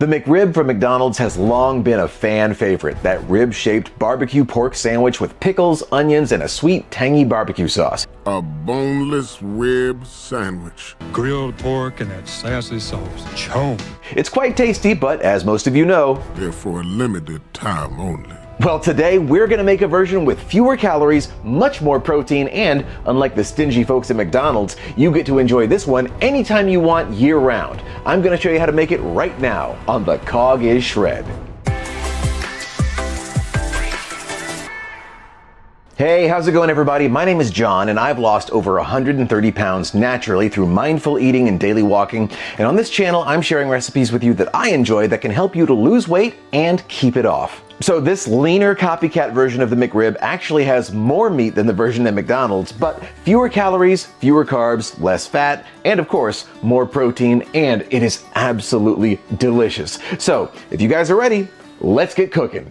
The McRib from McDonald's has long been a fan favorite, that rib-shaped barbecue pork sandwich with pickles, onions, and a sweet, tangy barbecue sauce. A boneless rib sandwich. Grilled pork and that sassy sauce. Chom. It's quite tasty, but as most of you know, They're for a limited time only. well, today we're gonna make a version with fewer calories, much more protein, and unlike the stingy folks at McDonald's, you get to enjoy this one anytime you want year-round. I'm gonna show you how to make it right now on The Cog is Shred. Hey, how's it going, everybody? My name is John, and I've lost over 130 pounds naturally through mindful eating and daily walking. And on this channel, I'm sharing recipes with you that I enjoy that can help you to lose weight and keep it off. So this leaner copycat version of the McRib actually has more meat than the version at McDonald's, but fewer calories, fewer carbs, less fat, and of course, more protein, and it is absolutely delicious. So if you guys are ready, let's get cooking.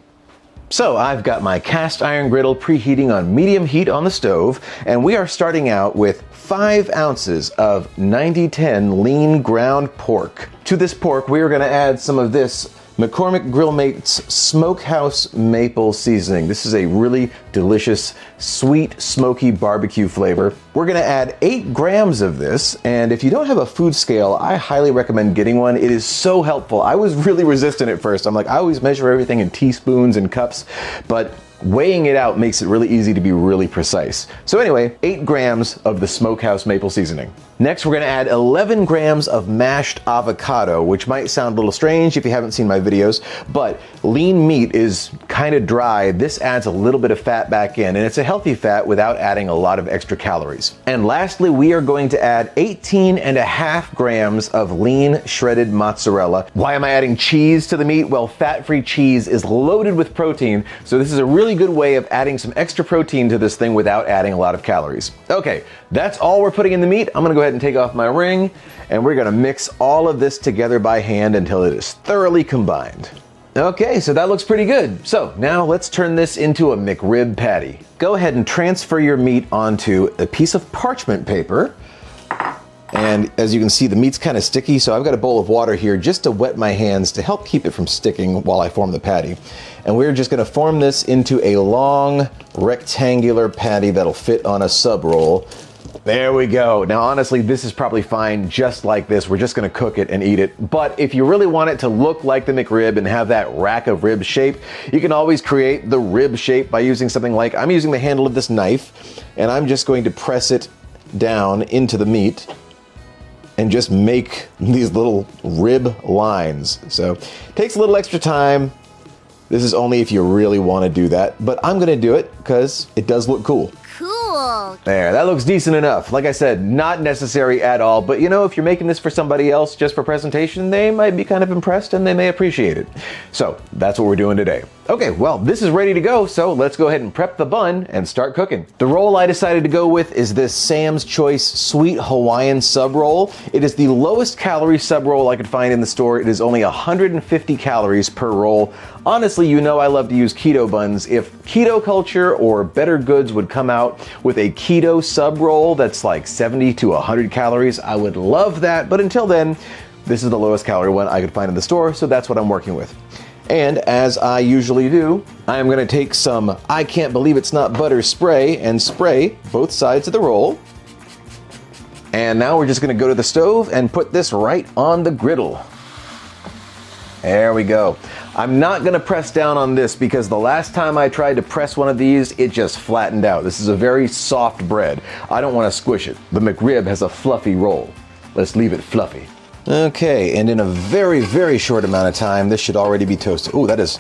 So I've got my cast iron griddle preheating on medium heat on the stove, and we are starting out with 5 ounces of 90-10 lean ground pork. To this pork, we are going to add some of this McCormick Grill Mates Smokehouse maple seasoning. This is a really delicious, sweet, smoky barbecue flavor. We're gonna add 8 grams of this, and if you don't have a food scale, I highly recommend getting one. It is so helpful. I was really resistant at first. I'm like, I always measure everything in teaspoons and cups, but weighing it out makes it really easy to be really precise. So anyway, 8 grams of the Smokehouse maple seasoning. Next, we're gonna add 11 grams of mashed avocado, which might sound a little strange if you haven't seen my videos, but lean meat is kind of dry. This adds a little bit of fat back in, and it's a healthy fat without adding a lot of extra calories. And lastly, we are going to add 18.5 grams of lean shredded mozzarella. Why am I adding cheese to the meat? Well, fat-free cheese is loaded with protein, so this is a really good way of adding some extra protein to this thing without adding a lot of calories. Okay, that's all we're putting in the meat. I'm gonna go ahead and take off my ring, and we're gonna mix all of this together by hand until it is thoroughly combined. Okay, so that looks pretty good. So now let's turn this into a McRib patty. Go ahead and transfer your meat onto a piece of parchment paper. And as you can see, the meat's kind of sticky, so I've got a bowl of water here just to wet my hands to help keep it from sticking while I form the patty. And we're just gonna form this into a long rectangular patty that'll fit on a sub roll. There we go. Now honestly, this is probably fine just like this. We're just gonna cook it and eat it. But if you really want it to look like the McRib and have that rack of ribs shape, you can always create the rib shape by using something like, I'm using the handle of this knife, and I'm just going to press it down into the meat and just make these little rib lines. So it takes a little extra time. This is only if you really want to do that, but I'm gonna do it because it does look cool. Cool. There, that looks decent enough. Like I said, not necessary at all, but you know, if you're making this for somebody else just for presentation, they might be kind of impressed and they may appreciate it. So that's what we're doing today. Okay, well, this is ready to go, so let's go ahead and prep the bun and start cooking. The roll I decided to go with is this Sam's Choice Sweet Hawaiian sub roll. It is the lowest calorie sub roll I could find in the store. It is only 150 calories per roll. Honestly, you know I love to use keto buns. If Keto Culture or Better Goods would come out with a keto sub roll that's like 70 to 100 calories, I would love that. But until then, this is the lowest calorie one I could find in the store, so that's what I'm working with. And as I usually do, I am gonna take some I can't believe it's not butter spray and spray both sides of the roll. And now we're just gonna go to the stove and put this right on the griddle. There we go. I'm not gonna press down on this because the last time I tried to press one of these, it just flattened out. This is a very soft bread. I don't wanna squish it. The McRib has a fluffy roll. Let's leave it fluffy. Okay, and in a very, very short amount of time, this should already be toasted. Ooh, that is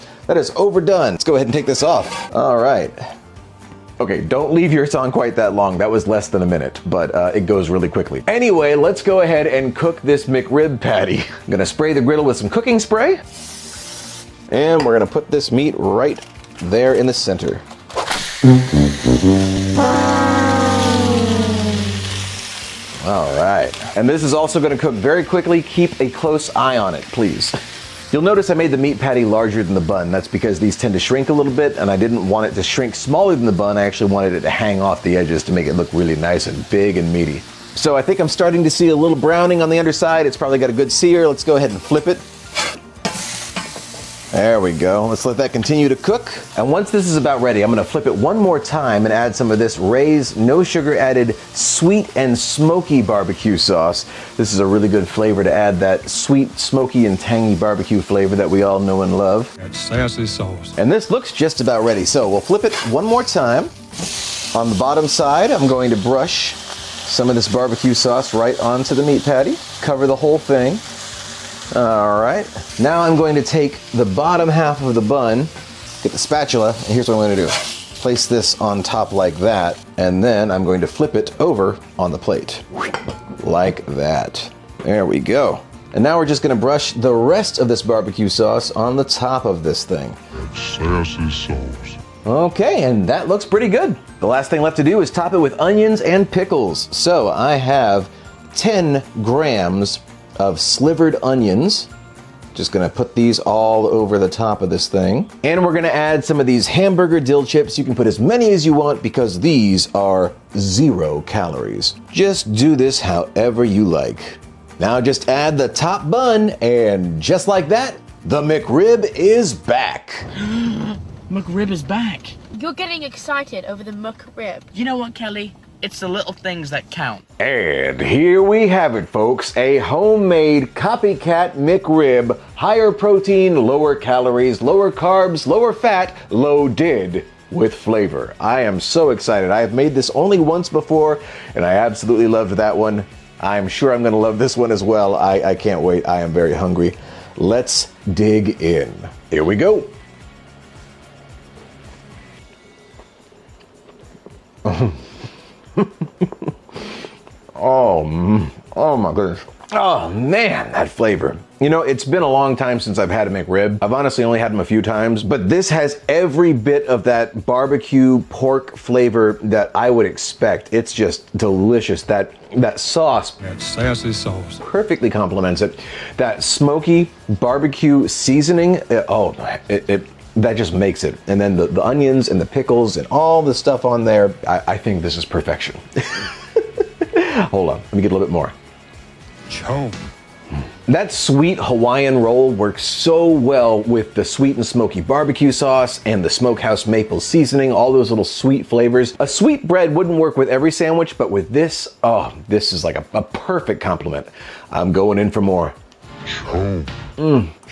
overdone. Let's go ahead and take this off. All right. Okay, don't leave yours on quite that long. That was less than a minute, but it goes really quickly. Anyway, let's go ahead and cook this McRib patty. I'm gonna spray the griddle with some cooking spray, and we're gonna put this meat right there in the center. All right, and this is also gonna cook very quickly. Keep a close eye on it, please. You'll notice I made the meat patty larger than the bun. That's because these tend to shrink a little bit, and I didn't want it to shrink smaller than the bun. I actually wanted it to hang off the edges to make it look really nice and big and meaty. So I think I'm starting to see a little browning on the underside. It's probably got a good sear. Let's go ahead and flip it. There we go. Let's let that continue to cook. And once this is about ready, I'm gonna flip it one more time and add some of this Ray's no sugar added sweet and smoky barbecue sauce. This is a really good flavor to add that sweet, smoky, and tangy barbecue flavor that we all know and love. That sassy sauce. And this looks just about ready. So we'll flip it one more time. On the bottom side, I'm going to brush some of this barbecue sauce right onto the meat patty. Cover the whole thing. All right, now I'm going to take the bottom half of the bun, get the spatula, and here's what I'm going to do. Place this on top like that, and then I'm going to flip it over on the plate. Like that. There we go. And now we're just going to brush the rest of this barbecue sauce on the top of this thing. Sassy sauce. Okay, and that looks pretty good. The last thing left to do is top it with onions and pickles. So I have 10 grams of slivered onions. Just gonna put these all over the top of this thing. And we're gonna add some of these Hamburger Dill Chips. You can put as many as you want because these are 0 calories. Just do this however you like. Now just add the top bun, and just like that, the McRib is back. McRib is back. You're getting excited over the McRib. You know what, Kelly? It's the little things that count. And here we have it, folks. A homemade copycat McRib. Higher protein, lower calories, lower carbs, lower fat, loaded with flavor. I am so excited. I have made this only once before, and I absolutely loved that one. I'm sure I'm gonna love this one as well. I can't wait. I am very hungry. Let's dig in. Here we go. Oh my goodness. Oh man, that flavor. You know, it's been a long time since I've had a McRib. I've honestly only had them a few times, but this has every bit of that barbecue pork flavor that I would expect. It's just delicious. That sauce, That sassy sauce. perfectly complements it. That smoky barbecue seasoning, that just makes it. And then the onions and the pickles and all the stuff on there, I think this is perfection. Hold on, let me get a little bit more. Chomp. That sweet Hawaiian roll works so well with the sweet and smoky barbecue sauce and the Smokehouse maple seasoning, all those little sweet flavors. A sweet bread wouldn't work with every sandwich, but with this, this is like a perfect complement. I'm going in for more.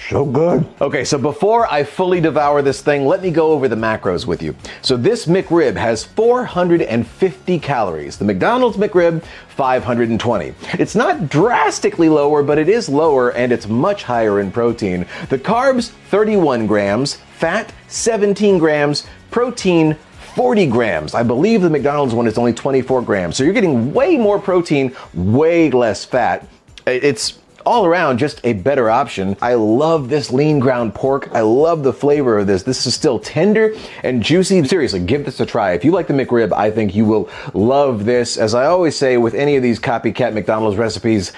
So good. Okay, so before I fully devour this thing, let me go over the macros with you. So this McRib has 450 calories. The McDonald's McRib, 520. It's not drastically lower, but it is lower and it's much higher in protein. The carbs, 31 grams, fat, 17 grams, protein, 40 grams. I believe the McDonald's one is only 24 grams. So you're getting way more protein, way less fat. It's all around just a better option. I love this lean ground pork. I love the flavor of this. This is still tender and juicy. Seriously, give this a try. If you like the McRib, I think you will love this. As I always say with any of these copycat McDonald's recipes,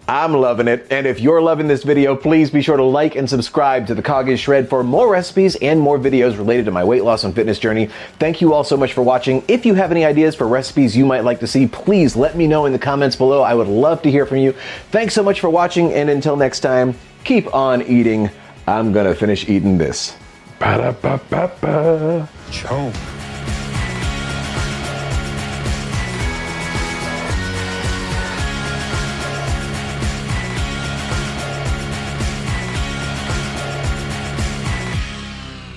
I'm loving it. And if you're loving this video, please be sure to like and subscribe to The Cog is Shred for more recipes and more videos related to my weight loss and fitness journey. Thank you all so much for watching. If you have any ideas for recipes you might like to see, please let me know in the comments below. I would love to hear from you. Thanks so much for watching, and until next time, keep on eating. I'm gonna finish eating this. Ba-da-ba-ba-ba. Chomp.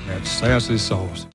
That sassy sauce.